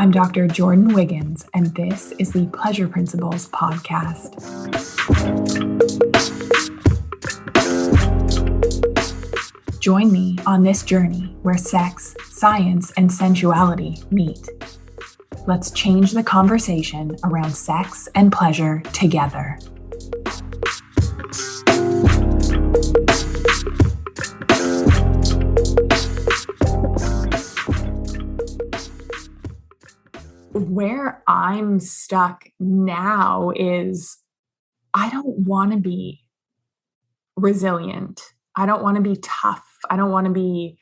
I'm Dr. Jordan Wiggins, and this is the Pleasure Principles podcast. Join me on this journey where sex, science, and sensuality meet. Let's change the conversation around sex and pleasure together. Where I'm stuck now is I don't want to be resilient. I don't want to be tough. I don't want to be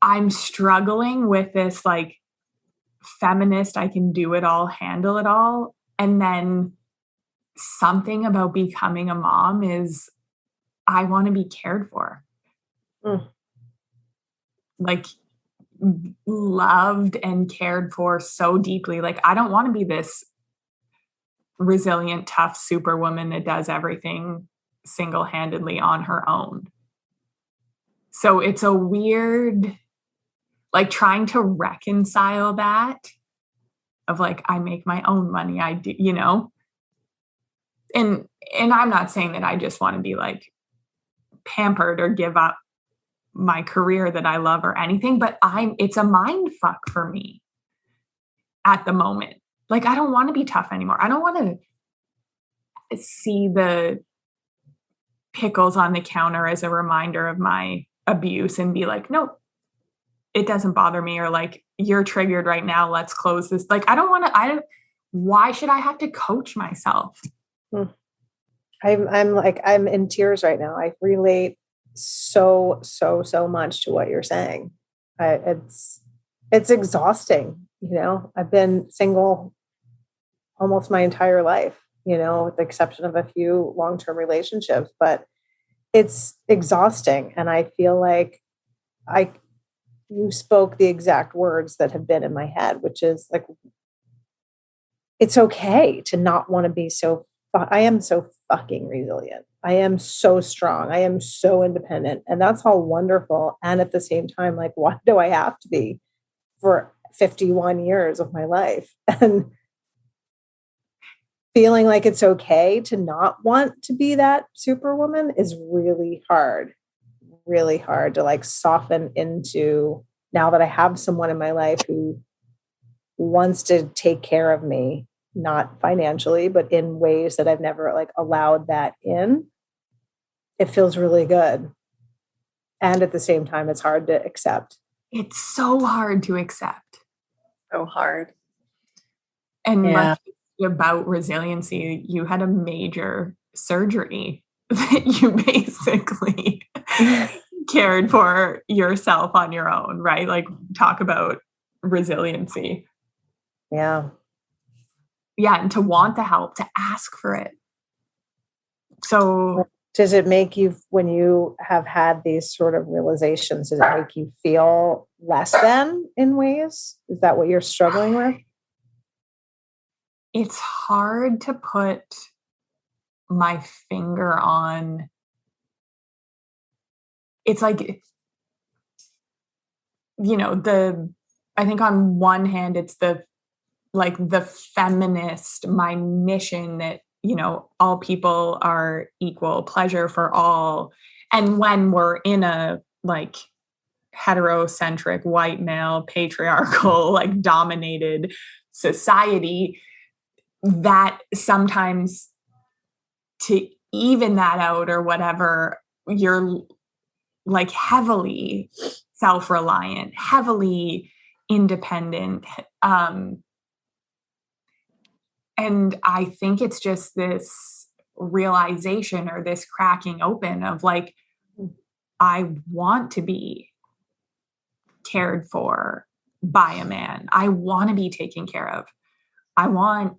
I'm struggling with this feminist, I can do it all, handle it all. And then something about becoming a mom is I want to be cared for. Loved and cared for so deeply. I don't want to be this resilient, tough superwoman that does everything single-handedly on her own. So it's a weird, trying to reconcile that of I make my own money. I do, and I'm not saying that I just want to be pampered or give up my career that I love or anything, but it's a mind fuck for me at the moment. I don't want to be tough anymore. I don't want to see the pickles on the counter as a reminder of my abuse and be no, it doesn't bother me, or you're triggered right now, let's close this. Why should I have to coach myself? I'm in tears right now. I relate so much to what you're saying. It's exhausting. I've been single almost my entire life, with the exception of a few long-term relationships, but it's exhausting. And I feel like you spoke the exact words that have been in my head, which is it's okay to not want to be I am so fucking resilient. I am so strong. I am so independent. And that's all wonderful. And at the same time, why do I have to be for 51 years of my life? And feeling like it's okay to not want to be that superwoman is really hard to soften into, now that I have someone in my life who wants to take care of me, not financially, but in ways that I've never allowed that in. It feels really good. And at the same time, it's hard to accept. It's so hard to accept. So hard. And about resiliency, you had a major surgery that you basically cared for yourself on your own, right? Talk about resiliency. Yeah. Yeah. And to want the help, to ask for it. So does it make you, when you have had these sort of realizations, does it make you feel less than in ways? Is that what you're struggling with? It's hard to put my finger on. It's I think on one hand, it's the feminist, my mission that, all people are equal, pleasure for all. And when we're in a heterocentric, white male, patriarchal, dominated society, that sometimes to even that out or whatever, you're heavily self-reliant, heavily independent. And I think it's just this realization or this cracking open of I want to be cared for by a man. I want to be taken care of. I want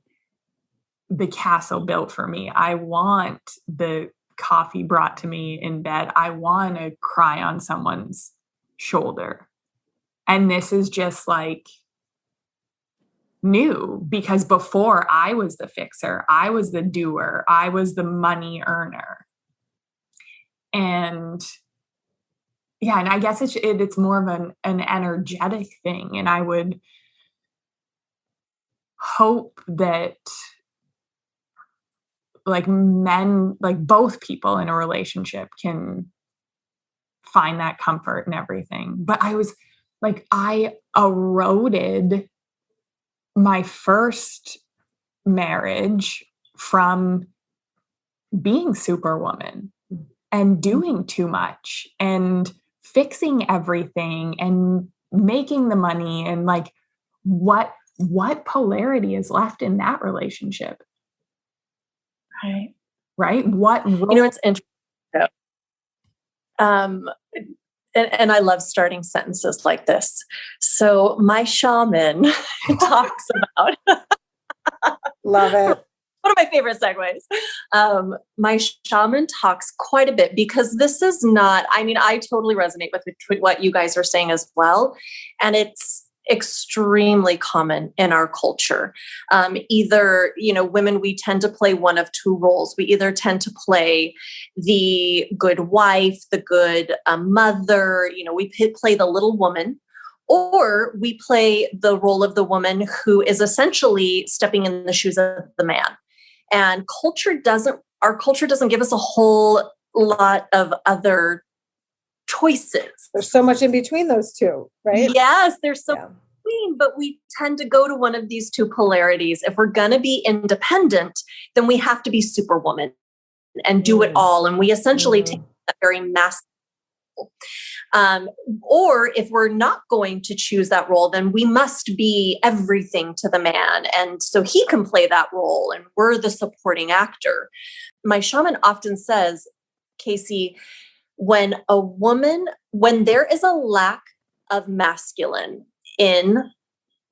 the castle built for me. I want the coffee brought to me in bed. I want to cry on someone's shoulder. And this is just new, because before I was the fixer, I was the doer, I was the money earner. And yeah, and I guess it's more of an energetic thing. And I would hope that like men, like both people in a relationship can find that comfort and everything. But I was like, I eroded my first marriage from being superwoman and doing too much and fixing everything and making the money, and like what polarity is left in that relationship? Right. What role? You know, it's interesting. And I love starting sentences like this. So my shaman talks about Love it. one of my favorite segues. My shaman talks quite a bit, because this is not, I mean, I totally resonate with what you guys are saying as well. And it's extremely common in our culture. Either, you know, women, we tend to play one of two roles. We either tend to play the good wife, the good mother, you know, we play the little woman, or we play the role of the woman who is essentially stepping in the shoes of the man. And our culture doesn't give us a whole lot of other choices. There's so much in between those two, right? Yes, there's so much in between, but we tend to go to one of these two polarities. If we're going to be independent, then we have to be superwoman and do it all. And we essentially take that very masculine. Or if we're not going to choose that role, then we must be everything to the man. And so he can play that role and we're the supporting actor. My shaman often says, Kasey, when there is a lack of masculine in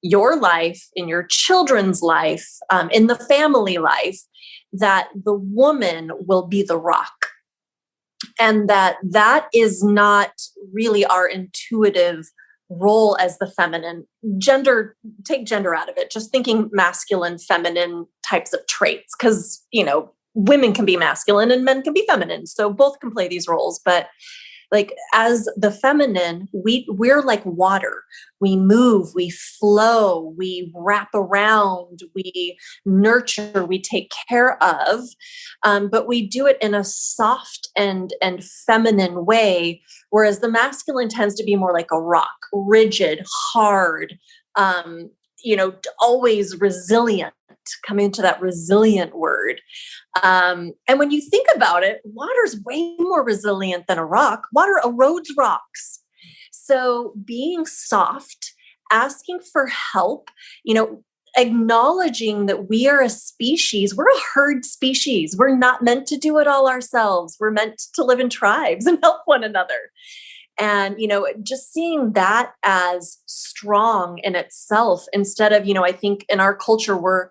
your life, in your children's life, in the family life, that the woman will be the rock. And that is not really our intuitive role as the feminine. Take gender out of it, just thinking masculine, feminine types of traits. Because, you know, women can be masculine and men can be feminine. So both can play these roles. But like as the feminine, we're like water. We move, we flow, we wrap around, we nurture, we take care of, but we do it in a soft and feminine way. Whereas the masculine tends to be more like a rock, rigid, hard, always resilient. Come into that resilient word. And when you think about it, water's way more resilient than a rock. Water erodes rocks. So being soft, asking for help, acknowledging that we are a species, we're a herd species. We're not meant to do it all ourselves. We're meant to live in tribes and help one another. And, just seeing that as strong in itself instead of, I think in our culture,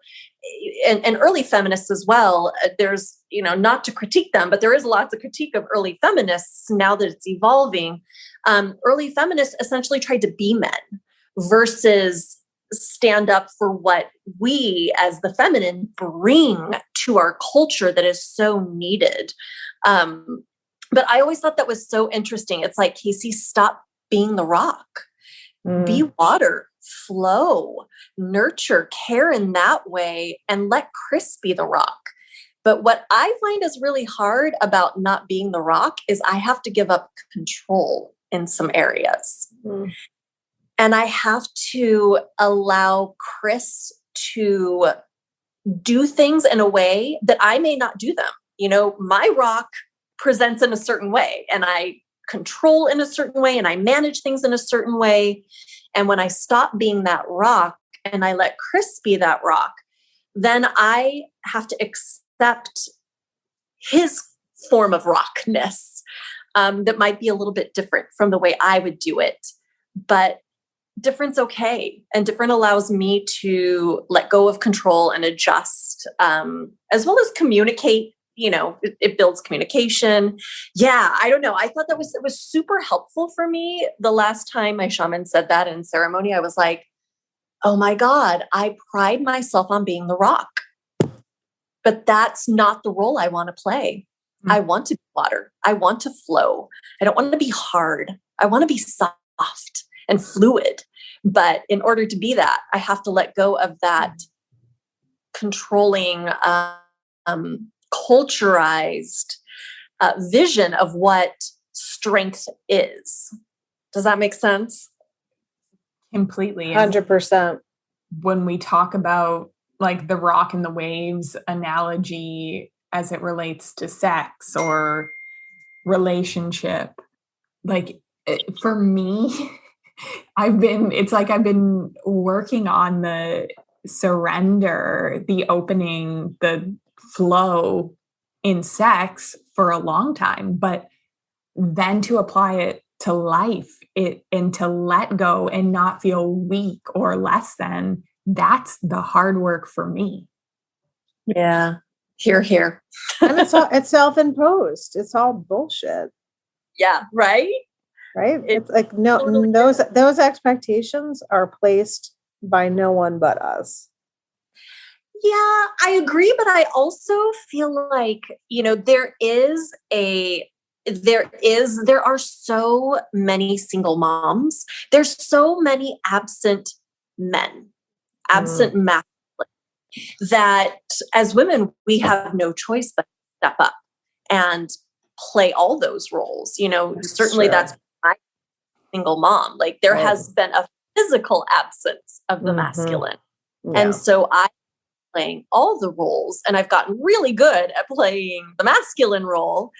and early feminists as well, there's, not to critique them, but there is lots of critique of early feminists now that it's evolving. Early feminists essentially tried to be men versus stand up for what we as the feminine bring to our culture that is so needed. But I always thought that was so interesting. It's like, Kasey, stop being the rock. Be water, flow, nurture, care in that way, and let Chris be the rock. But what I find is really hard about not being the rock is I have to give up control in some areas. And I have to allow Chris to do things in a way that I may not do them. My rock presents in a certain way and I control in a certain way and I manage things in a certain way. And when I stop being that rock and I let Chris be that rock, then I have to accept his form of rockness that might be a little bit different from the way I would do it. But different's okay. And different allows me to let go of control and adjust, as well as communicate. It builds communication. Yeah, I don't know. I thought it was super helpful for me. The last time my shaman said that in ceremony, I was like, oh my God, I pride myself on being the rock. But that's not the role I want to play. I want to be water. I want to flow. I don't want to be hard. I want to be soft and fluid. But in order to be that, I have to let go of that controlling, culturized vision of what strength is. Does that make sense? Completely. 100%. When we talk about like the rock and the waves analogy as it relates to sex or relationship, like for me, I've been working on the surrender, the opening, the flow in sex for a long time, but then to apply it to life, and to let go and not feel weak or less than, that's the hard work for me. Yeah. Here. And it's self-imposed. It's all bullshit. Yeah. Right. It's like, no, those expectations are placed by no one but us. Yeah, I agree. But I also feel like, there are so many single moms. There's so many absent men, absent masculine, that as women, we have no choice but to step up and play all those roles. Certainly that's my single mom. Like there has been a physical absence of the masculine. Yeah. And so I'm playing all the roles, and I've gotten really good at playing the masculine role,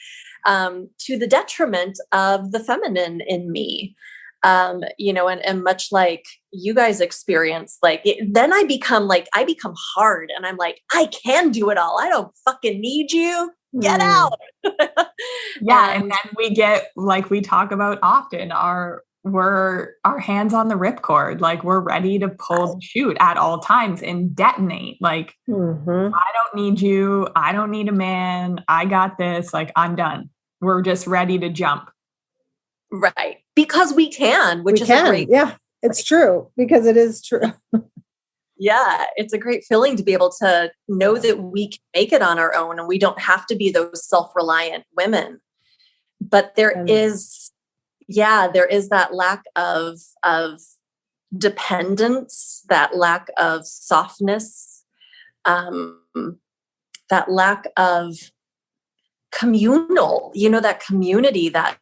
to the detriment of the feminine in me. And much like you guys experience, then I become hard, and I'm like, I can do it all. I don't fucking need you. Get out. Yeah. And then we get, like we talk about often, our hands on the ripcord, like we're ready to pull the chute at all times and detonate. Like, I don't need you. I don't need a man. I got this. Like, I'm done. We're just ready to jump. Right. Because we can, which is great. Yeah, it's true, because it is true. Yeah. It's a great feeling to be able to know that we can make it on our own, and we don't have to be those self-reliant women. But there is that lack of dependence, that lack of softness, that lack of communal, that community, that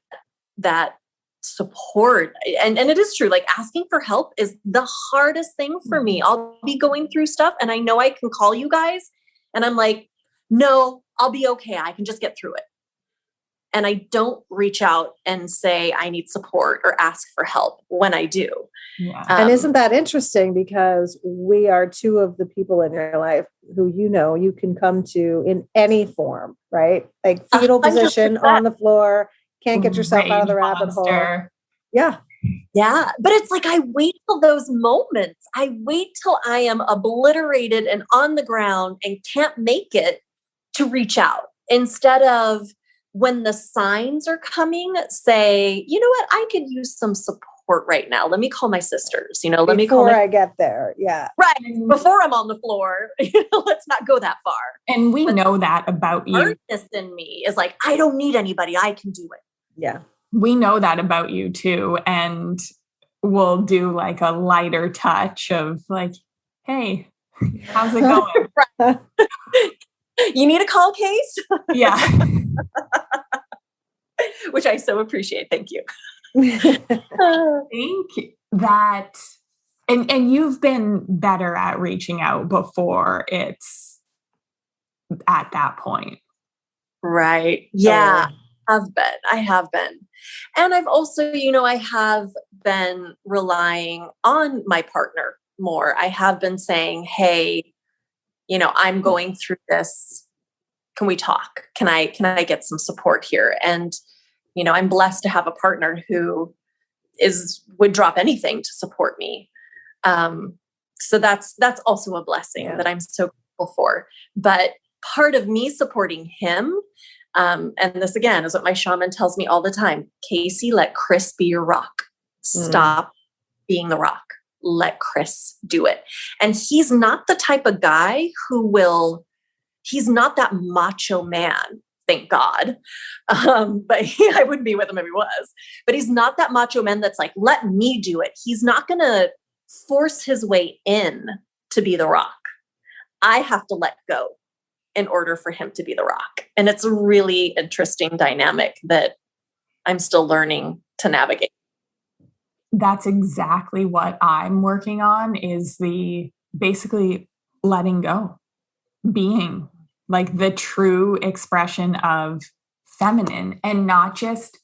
support. And it is true. Like asking for help is the hardest thing for me. I'll be going through stuff and I know I can call you guys, and I'm like, no, I'll be okay. I can just get through it. And I don't reach out and say I need support or ask for help when I do. Yeah. And isn't that interesting? Because we are two of the people in your life who, you can come to in any form, right? Like fetal 100%. Position on the floor, can't get yourself out of the rabbit hole. Yeah. Yeah. But it's like, I wait till those moments. I wait till I am obliterated and on the ground and can't make it to reach out, instead of, when the signs are coming, say, you know what, I could use some support right now. Let me call my sisters, before I get there. Yeah. Right. Before I'm on the floor, let's not go that far. And we know that about you. Earnestness in me is like, I don't need anybody. I can do it. Yeah. We know that about you too. And we'll do like a lighter touch of like, hey, how's it going? You need a call, Case? Yeah. Which I so appreciate. Thank you. I think that, and you've been better at reaching out before it's at that point. Right. Yeah. I have been. And I've also, I have been relying on my partner more. I have been saying, hey, I'm going through this. Can we talk? Can I get some support here? And, I'm blessed to have a partner who would drop anything to support me. So that's also a blessing that I'm so grateful for. But part of me supporting him, and this again is what my shaman tells me all the time, Kasey, let Chris be your rock. Stop being the rock. Let Chris do it. And he's not the type of guy he's not that macho man, thank God. But I wouldn't be with him if he was. But he's not that macho man that's like, let me do it. He's not going to force his way in to be the rock. I have to let go in order for him to be the rock. And it's a really interesting dynamic that I'm still learning to navigate. That's exactly what I'm working on, is the basically letting go, being like the true expression of feminine, and not just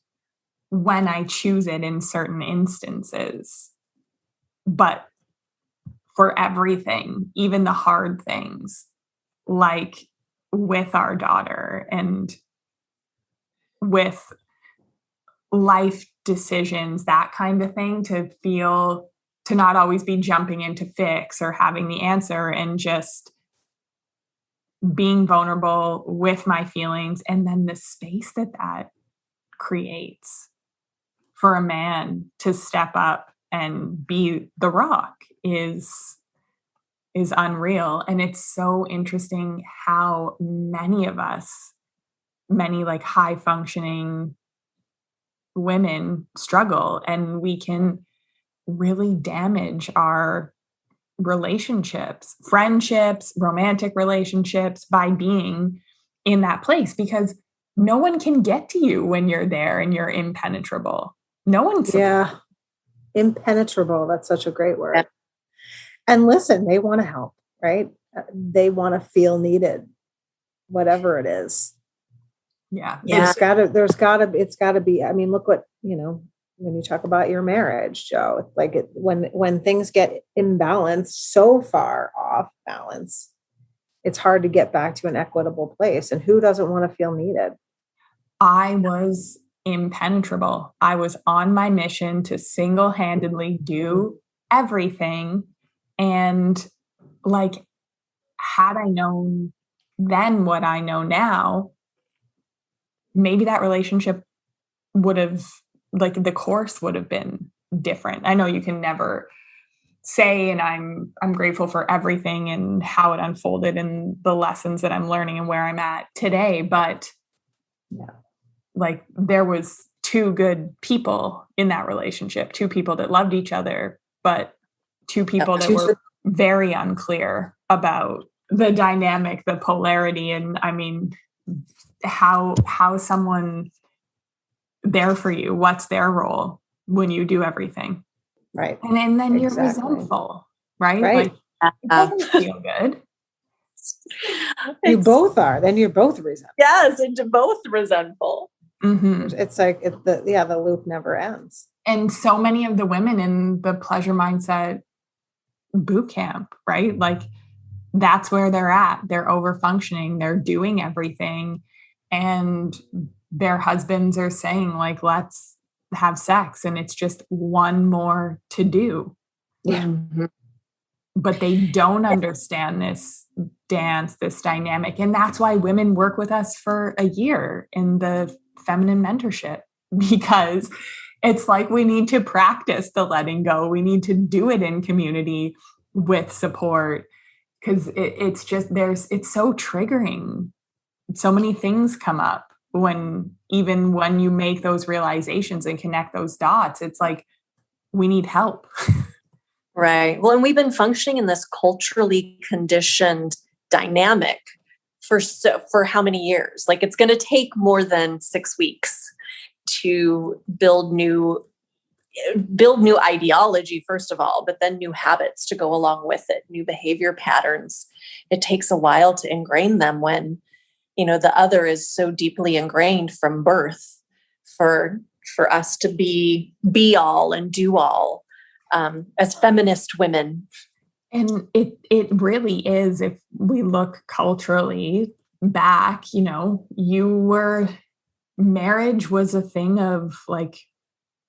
when I choose it in certain instances, but for everything, even the hard things, like with our daughter and with life decisions, that kind of thing, to not always be jumping into fix or having the answer, and just being vulnerable with my feelings. And then the space that creates for a man to step up and be the rock is unreal. And it's so interesting how many of us, many like high functioning women, struggle, and we can really damage our relationships, friendships, romantic relationships, by being in that place, because no one can get to you when you're there and you're impenetrable. No one's impenetrable. That's such a great word. Yeah. And listen, they want to help, right? They want to feel needed, whatever it is. Yeah. It's gotta be, I mean, look what, when you talk about your marriage, Joe, like when things get imbalanced, so far off balance, it's hard to get back to an equitable place. And who doesn't want to feel needed? I was impenetrable. I was on my mission to single-handedly do everything. And like, had I known then what I know now, maybe that relationship would have, like, the course would have been different. I know you can never say, and I'm grateful for everything and how it unfolded and the lessons that I'm learning and where I'm at today. But like, there was two good people in that relationship, two people that loved each other, but two people that were very unclear about the dynamic, the polarity. And I mean, how someone there for you, what's their role when you do everything, right? And then you're resentful, right? Like, it doesn't feel good. You both are, then you're both resentful. Yes, and both resentful. Mm-hmm. It's like the loop never ends. And so many of the women in the pleasure mindset boot camp, right? Like, that's where they're at. They're over functioning. They're doing everything. And their husbands are saying, like, let's have sex. And it's just one more to do. Yeah. But they don't understand this dance, this dynamic. And that's why women work with us for a year in the feminine mentorship, because it's like, we need to practice the letting go. We need to do it in community with support, because it's just, it's so triggering. So many things come up when you make those realizations and connect those dots. It's like, we need help. Right. Well, and we've been functioning in this culturally conditioned dynamic for how many years? Like, it's going to take more than 6 weeks to build new ideology, first of all, but then new habits to go along with it, new behavior patterns. It takes a while to ingrain them when, the other is so deeply ingrained from birth for us to be all and do all, as feminist women. And it really is, if we look culturally back, marriage was a thing of like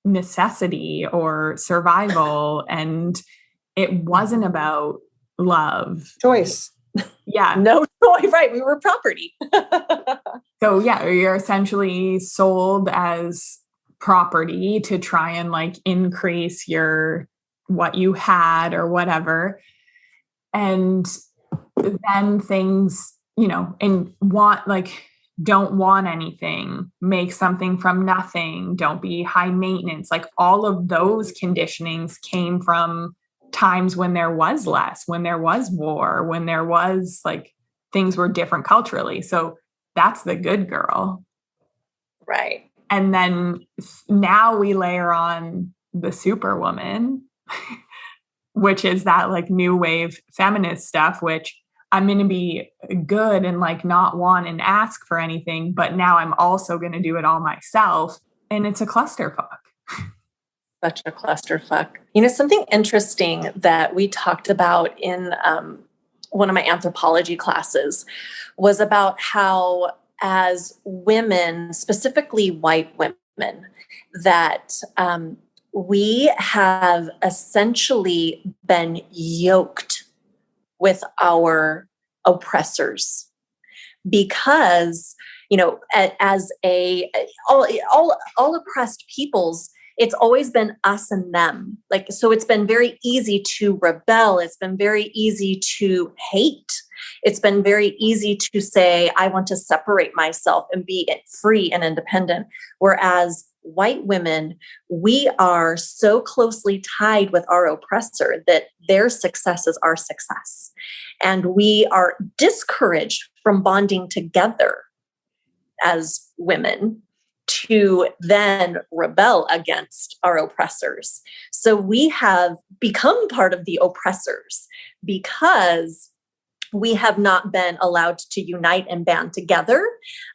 necessity or survival, and it wasn't about love. Choice. Yeah. No choice. Right. We were property. So yeah, you're essentially sold as property to try and like increase what you had or whatever. And then things, and don't want anything, make something from nothing, don't be high maintenance. Like, all of those conditionings came from times when there was less, when there was war, when there was like things were different culturally. So that's the good girl. Right. And then now we layer on the superwoman, which is that like new wave feminist stuff, which I'm going to be good and like not want and ask for anything, but now I'm also going to do it all myself. And it's a clusterfuck. Such a clusterfuck. You know, something interesting that we talked about in one of my anthropology classes was about how as women, specifically white women, that we have essentially been yoked with our oppressors because, you know, as all oppressed peoples, it's always been us and them. Like, so it's been very easy to rebel. It's been very easy to hate. It's been very easy to say, I want to separate myself and be free and independent. Whereas white women, we are so closely tied with our oppressor that their success is our success. And we are discouraged from bonding together as women to then rebel against our oppressors. So we have become part of the oppressors because we have not been allowed to unite and band together,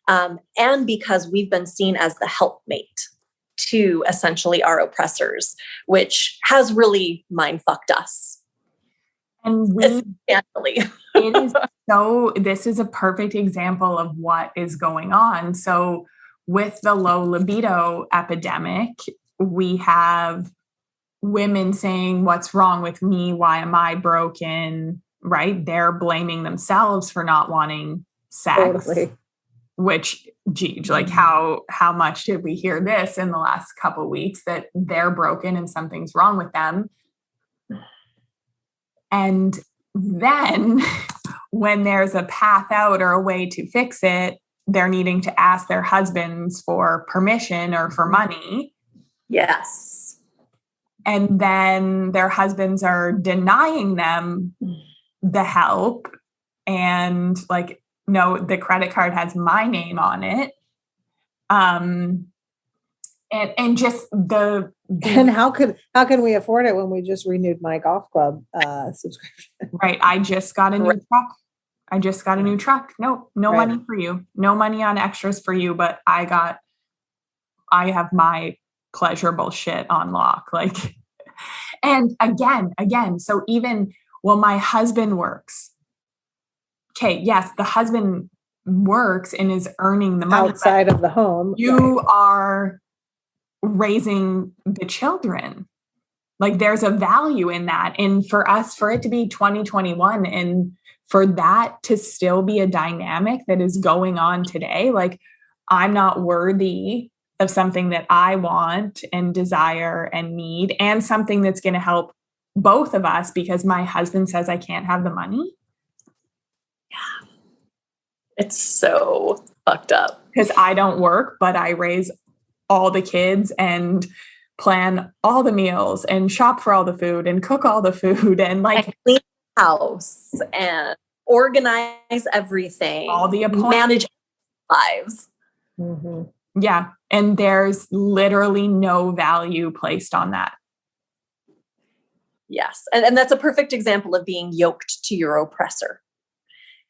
and because we've been seen as the helpmate to essentially our oppressors, which has really mind-fucked us. And this is a perfect example of what is going on. So with the low libido epidemic, we have women saying, what's wrong with me? Why am I broken? Right? They're blaming themselves for not wanting sex. Totally. Which, gee, like how much did we hear this in the last couple of weeks that they're broken and something's wrong with them? And then when there's a path out or a way to fix it, they're needing to ask their husbands for permission or for money. Yes. And then their husbands are denying them the help and like, no, the credit card has my name on it. And just and how can we afford it when we just renewed my golf club subscription? Right. I just got a new truck. No money for you. No money on extras for you, but I have my pleasurable shit on lock. Like, and again, so even my husband works. Okay. Yes. The husband works and is earning the money outside of the home. You are raising the children. Like there's a value in that. And for it to be 2021 and for that to still be a dynamic that is going on today, like I'm not worthy of something that I want and desire and need, and something that's going to help both of us because my husband says I can't have the money. Yeah. It's so fucked up. Because I don't work, but I raise all the kids and plan all the meals and shop for all the food and cook all the food and like and clean the house and organize everything, all the appointments, manage lives. Mm-hmm. Yeah. And there's literally no value placed on that. Yes. And that's a perfect example of being yoked to your oppressor.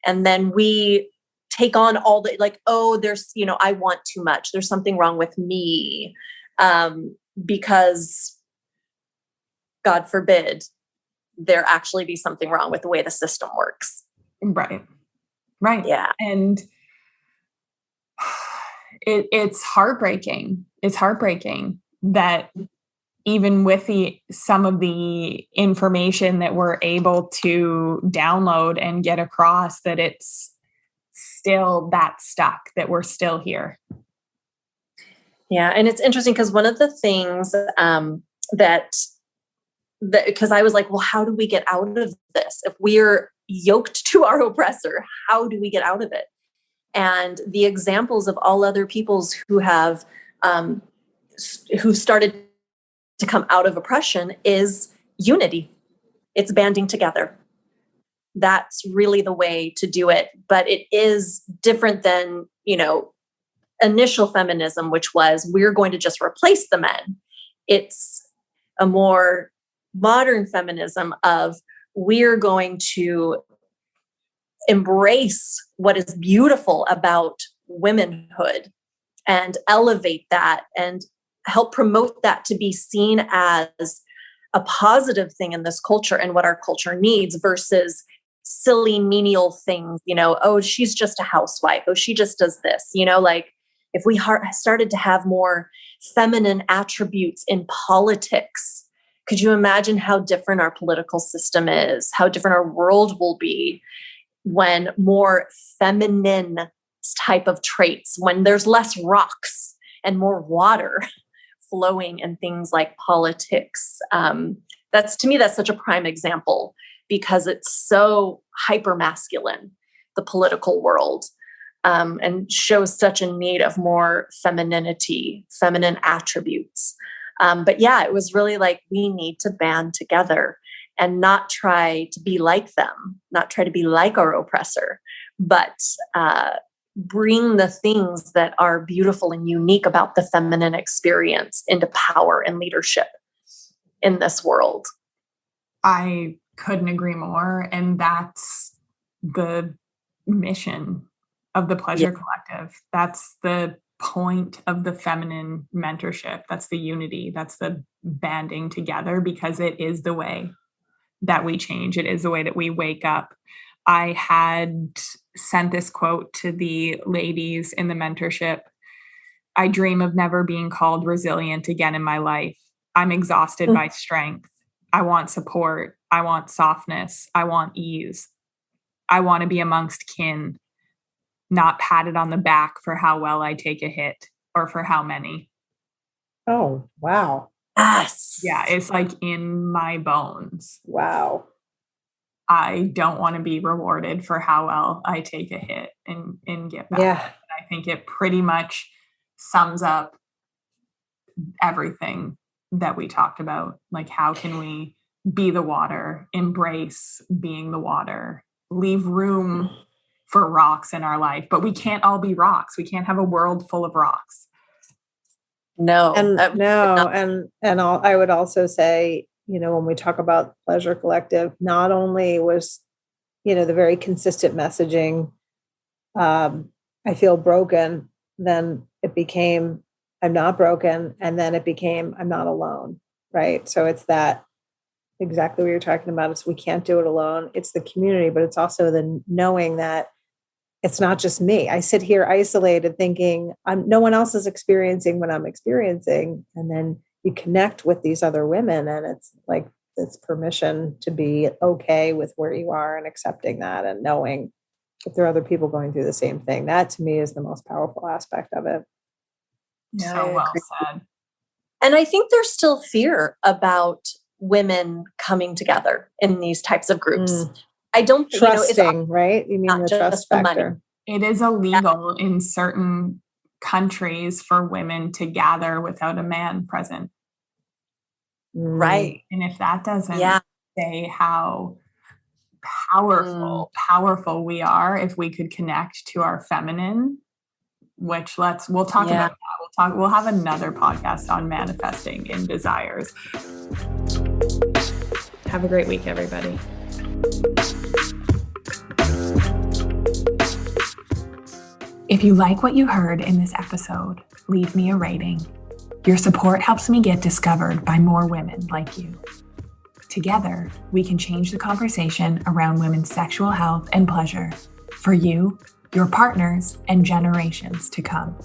And then we take on all the like, oh, there's, I want too much. There's something wrong with me. Because God forbid there actually be something wrong with the way the system works. Right. Yeah. And it's heartbreaking. It's heartbreaking that even with some of the information that we're able to download and get across, that it's still that stuck, that we're still here. Yeah. And it's interesting because one of the things that because I was like, well, how do we get out of this? If we're yoked to our oppressor, how do we get out of it? And the examples of all other peoples who have who started to come out of oppression is unity. It's banding together. That's really the way to do it. But it is different than, initial feminism, which was we're going to just replace the men. It's a more modern feminism of we're going to embrace what is beautiful about womanhood and elevate that and help promote that to be seen as a positive thing in this culture and what our culture needs versus silly menial things, oh, she's just a housewife. Oh, she just does this, like if we started to have more feminine attributes in politics, could you imagine how different our political system is, how different our world will be when more feminine type of traits, when there's less rocks and more water flowing in things like politics. That's such a prime example because it's so hyper masculine, the political world, and shows such a need of more femininity, feminine attributes. But yeah, it was really like we need to band together and not try to be like them, not try to be like our oppressor, but bring the things that are beautiful and unique about the feminine experience into power and leadership in this world. I couldn't agree more. And that's the mission of the Pleasure Collective. That's the point of the feminine mentorship. That's the unity. That's the banding together, because it is the way that we change. It is the way that we wake up. I had sent this quote to the ladies in the mentorship. I dream of never being called resilient again in my life. I'm exhausted by strength. I want support. I want softness. I want ease. I want to be amongst kin, not patted on the back for how well I take a hit or for how many. Oh, wow. Yes. Yeah, it's like in my bones. Wow. I don't want to be rewarded for how well I take a hit and get back. Yeah. And I think it pretty much sums up everything that we talked about. Like, how can we be the water, embrace being the water, leave room for rocks in our life, but we can't all be rocks. We can't have a world full of rocks. No. I would also say, when we talk about Pleasure Collective, not only was, the very consistent messaging, I feel broken, then it became, I'm not broken. And then it became, I'm not alone. Right. So it's that exactly what you're talking about. It's, we can't do it alone. It's the community, but it's also the knowing that it's not just me. I sit here isolated thinking no one else is experiencing what I'm experiencing. And then you connect with these other women and it's like this permission to be okay with where you are and accepting that and knowing if there are other people going through the same thing. That to me is the most powerful aspect of it. Yeah, so well said. And I think there's still fear about women coming together in these types of groups. I don't trusting, right? You mean the trust factor? It is illegal in certain countries for women to gather without a man present. Right. And if that doesn't say how powerful we are, if we could connect to our feminine, which we'll talk about that. We'll have another podcast on manifesting and desires. Have a great week, everybody. If you like what you heard in this episode, leave me a rating. Your support helps me get discovered by more women like you. Together, we can change the conversation around women's sexual health and pleasure for you, your partners, and generations to come.